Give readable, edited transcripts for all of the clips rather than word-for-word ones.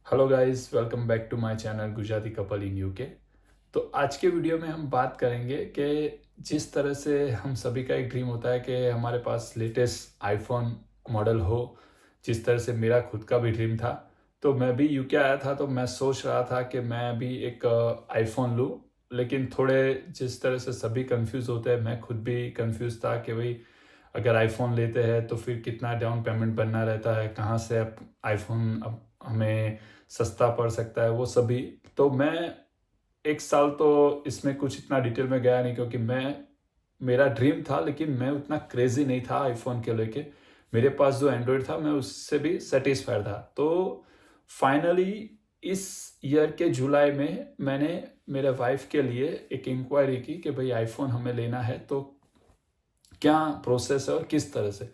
Hello guys, welcome back to my channel Gujarati couple in UK. तो आज के video में हम बात करेंगे कि जिस तरह से हम सभी का एक ड्रीम होता है कि हमारे पास लेटेस्ट आईफोन मॉडल हो। जिस तरह से मेरा खुद का भी ड्रीम था, तो मैं भी यूके आया था, तो मैं सोच रहा था कि मैं भी एक आईफोन लूँ। लेकिन थोड़े जिस तरह से सभी कंफ्यूज होते हैं, मैं खुद भी कंफ्यूज था कि भाई अगर आईफोन लेते हैं तो फिर कितना डाउन पेमेंट बनना रहता है, कहाँ से अब आईफोन अब हमें सस्ता पड़ सकता है, वो सभी। तो मैं 1 साल तो इसमें कुछ इतना डिटेल में गया नहीं, क्योंकि मेरा ड्रीम था, लेकिन मैं उतना क्रेज़ी नहीं था आईफ़ोन को लेके। मेरे पास जो एंड्रॉयड था, मैं उससे भी सैटिस्फाइड था। तो फाइनली इस ईयर के जुलाई में मैंने मेरे वाइफ़ के लिए एक इंक्वायरी की कि भई आईफ़ोन हमें लेना है, तो क्या प्रोसेस है और किस तरह से?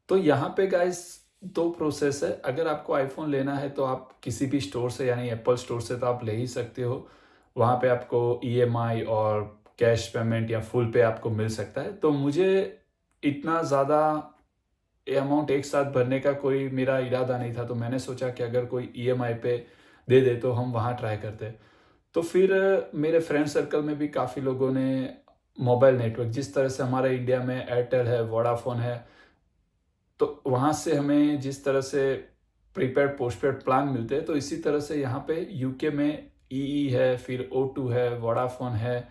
तो यहाँ पे गाइस 2 प्रोसेस है। अगर आपको आईफ़ोन लेना है तो आप किसी भी स्टोर से, यानी एप्पल स्टोर से तो आप ले ही सकते हो। वहाँ पे आपको ईएमआई और कैश पेमेंट या फुल पे आपको मिल सकता है। तो मुझे इतना ज़्यादा अमाउंट एक साथ भरने का कोई मेरा इरादा नहीं था। तो मैंने सोचा कि अगर कोई ईएमआई पे दे दे तो हम वहाँ ट्राई करते हैं। तो फिर मेरे फ्रेंड सर्कल में भी काफ़ी लोगों ने मोबाइल नेटवर्क, जिस तरह से हमारे इंडिया में एयरटेल है, वोडाफ़ोन है, तो वहाँ से हमें जिस तरह से प्रीपेड पोस्टपेड प्लान मिलते हैं, तो इसी तरह से यहाँ पे यूके में ईई है, फिर ओ2 है, वोडाफ़ोन है,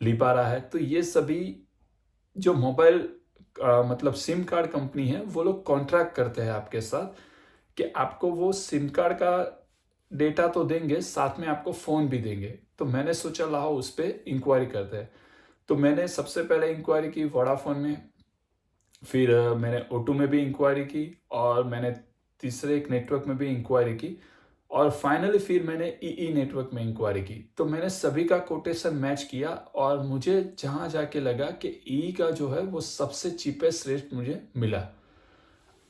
लिबारा है। तो ये सभी जो मोबाइल मतलब सिम कार्ड कंपनी है, वो लोग कॉन्ट्रैक्ट करते हैं आपके साथ कि आपको वो सिम कार्ड का डेटा तो देंगे, साथ में आपको फ़ोन भी देंगे। तो मैंने सोचा लाओ उस पे इंक्वायरी करते हैं। तो मैंने सबसे पहले इंक्वायरी की वोडाफ़ोन में, फिर मैंने O2 में भी इंक्वायरी की, और मैंने तीसरे एक नेटवर्क में भी इंक्वायरी की, और फाइनली फिर मैंने ईई नेटवर्क में इंक्वायरी की। तो मैंने सभी का कोटेशन मैच किया, और मुझे जहाँ जाके लगा कि ईई का जो है वो सबसे चीपेस्ट रेट मुझे मिला।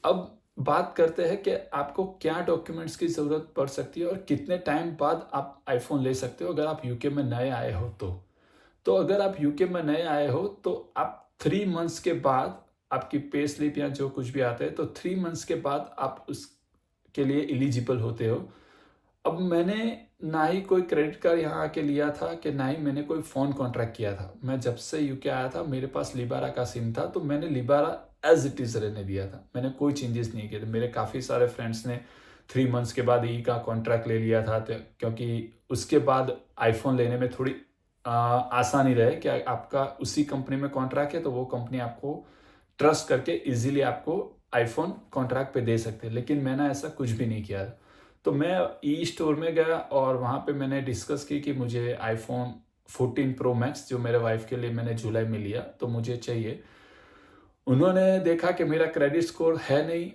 अब बात करते हैं कि आपको क्या डॉक्यूमेंट्स की ज़रूरत पड़ सकती है और कितने टाइम बाद आप आईफ़ोन ले सकते हो अगर आप यूके में नए आए हो तो। तो अगर आप यूके में नए आए हो तो आप 3 मंथ्स के बाद आपकी पे स्लिप या जो कुछ भी आता है, तो 3 मंथ्स के बाद आप उसके लिए एलिजिबल होते हो। अब मैंने ना ही कोई क्रेडिट कार्ड यहाँ आके लिया था, कि ना ही मैंने कोई फ़ोन कॉन्ट्रैक्ट किया था। मैं जब से यूके आया था, मेरे पास लिबारा का सिम था, तो मैंने लिबारा एज़ इट इज़ रहने दिया था। मैंने कोई चेंजेस नहीं किए थे। मेरे काफ़ी सारे फ्रेंड्स ने 3 मंथ्स के बाद ई का कॉन्ट्रैक्ट ले लिया था, तो क्योंकि उसके बाद आईफ़ोन लेने में थोड़ी आसानी रहे कि आपका उसी कंपनी में कॉन्ट्रैक्ट है, तो वो कंपनी आपको ट्रस्ट करके ईज़िली आपको आईफ़ोन कॉन्ट्रैक्ट पे दे सकते हैं। लेकिन मैंने ऐसा कुछ भी नहीं किया। तो मैं ई स्टोर में गया, और वहाँ पे मैंने डिस्कस की कि मुझे आईफ़ोन 14 प्रो मैक्स, जो मेरे वाइफ़ के लिए मैंने जुलाई में लिया, तो मुझे चाहिए। उन्होंने देखा कि मेरा क्रेडिट स्कोर है नहीं,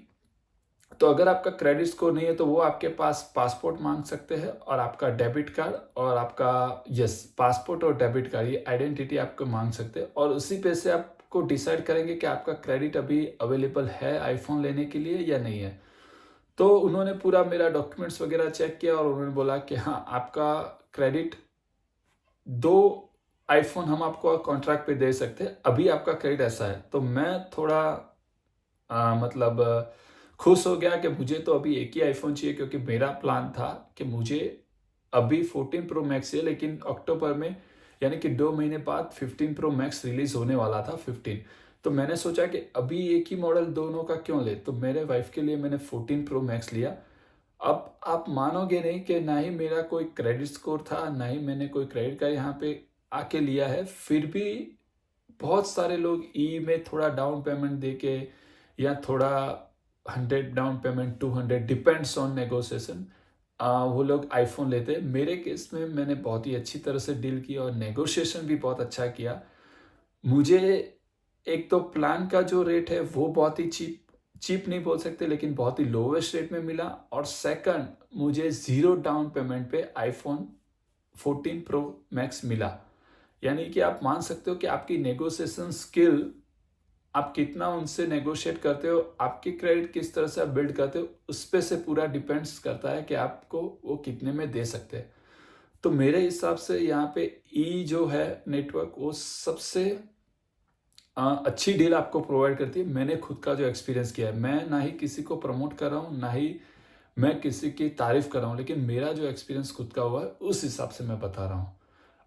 तो अगर आपका क्रेडिट स्कोर नहीं है तो वो आपके पास पासपोर्ट माँग सकते हैं, और आपका डेबिट कार्ड, और आपका यस, पासपोर्ट और डेबिट कार्ड, ये आइडेंटिटी आपको माँग सकते हैं, और उसी पे से आपको डिसाइड करेंगे कि आपका क्रेडिट अभी अवेलेबल है आईफ़ोन लेने के लिए या नहीं है। तो उन्होंने पूरा मेरा डॉक्यूमेंट्स वगैरह चेक किया, और उन्होंने बोला कि हाँ, आपका क्रेडिट 2 आईफ़ोन हम आपको कॉन्ट्रैक्ट पे दे सकते हैं, अभी आपका क्रेडिट ऐसा है। तो मैं थोड़ा मतलब खुश हो गया कि मुझे तो अभी एक ही आईफ़ोन चाहिए, क्योंकि मेरा प्लान था कि मुझे अभी 14 प्रो मैक्स चाहिए, लेकिन अक्टूबर में, यानी कि 2 महीने बाद 15 प्रो मैक्स रिलीज़ होने वाला था, 15। तो मैंने सोचा कि अभी एक ही मॉडल दोनों का क्यों लें? तो मेरे वाइफ़ के लिए मैंने 14 प्रो मैक्स लिया। अब आप मानोगे नहीं कि ना ही मेरा कोई क्रेडिट स्कोर था, ना ही मैंने कोई क्रेडिट कार्ड यहाँ पे आके लिया है, फिर भी बहुत सारे लोग ई में थोड़ा डाउन पेमेंट देके, या थोड़ा 100 down payment, 200, depends on negotiation, वो लोग आईफ़ोन लेते हैं। मेरे केस में मैंने बहुत ही अच्छी तरह से डील की, और नेगोशिएशन भी बहुत अच्छा किया। मुझे एक तो प्लान का जो रेट है वो बहुत ही चीप चीप नहीं बोल सकते, लेकिन बहुत ही लोवेस्ट रेट में मिला, और सेकंड, मुझे ज़ीरो डाउन पेमेंट पे आईफ़ोन 14 प्रो मैक्स मिला। यानी कि आप मान सकते हो कि आपकी नेगोशिएशन स्किल, आप कितना उनसे नेगोशिएट करते हो, आपकी क्रेडिट किस तरह से आप बिल्ड करते हो, उस पे से पूरा डिपेंड्स करता है कि आपको वो कितने में दे सकते हैं। तो मेरे हिसाब से यहाँ पे ई जो है नेटवर्क, वो सबसे अच्छी डील आपको प्रोवाइड करती है। मैंने खुद का जो एक्सपीरियंस किया है, मैं ना ही किसी को प्रमोट कर रहा हूँ, ना ही मैं किसी की तारीफ़ कर रहा हूँ, लेकिन मेरा जो एक्सपीरियंस खुद का हुआ है उस हिसाब से मैं बता रहा हूँ।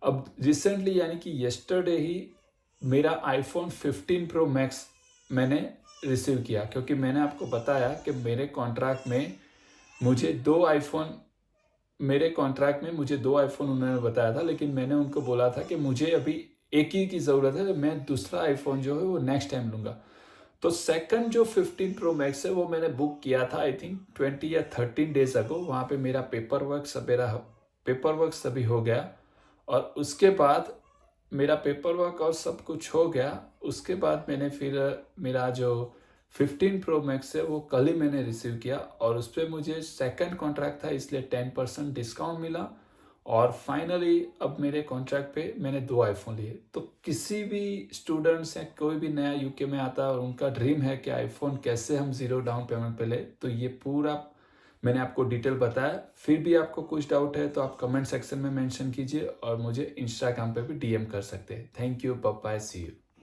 अब रिसेंटली यानी कि यस्टरडे ही मेरा आईफ़ोन 15 प्रो मैक्स मैंने रिसीव किया, क्योंकि मैंने आपको बताया कि मुझे 2 आईफ़ोन मेरे कॉन्ट्रैक्ट में मुझे 2 आईफ़ोन उन्होंने बताया था, लेकिन मैंने उनको बोला था कि मुझे अभी एक ही की ज़रूरत है, तो मैं दूसरा आईफ़ोन जो है वो नेक्स्ट टाइम लूँगा। तो सेकंड जो 15 प्रो मैक्स है वो मैंने बुक किया था आई थिंक 20 या 13 डेज़ अगो। वहाँ पे पेपर वर्क सभी हो गया, और उसके बाद मेरा पेपर वर्क और सब कुछ हो गया। उसके बाद मैंने फिर मेरा जो 15 प्रो मैक्स है वो कल ही मैंने रिसीव किया, और उस पे मुझे सेकंड कॉन्ट्रैक्ट था इसलिए 10% डिस्काउंट मिला, और फाइनली अब मेरे कॉन्ट्रैक्ट पे मैंने 2 आईफ़ोन लिए। तो किसी भी स्टूडेंट्स या कोई भी नया यूके में आता है और उनका ड्रीम है कि आईफ़ोन कैसे हम ज़ीरो डाउन पेमेंट पे लें, तो ये पूरा मैंने आपको डिटेल बताया। फिर भी आपको कुछ डाउट है तो आप कमेंट सेक्शन में मेंशन कीजिए, और मुझे इंस्टाग्राम पे भी डीएम कर सकते हैं। Thank you, bye bye, see you.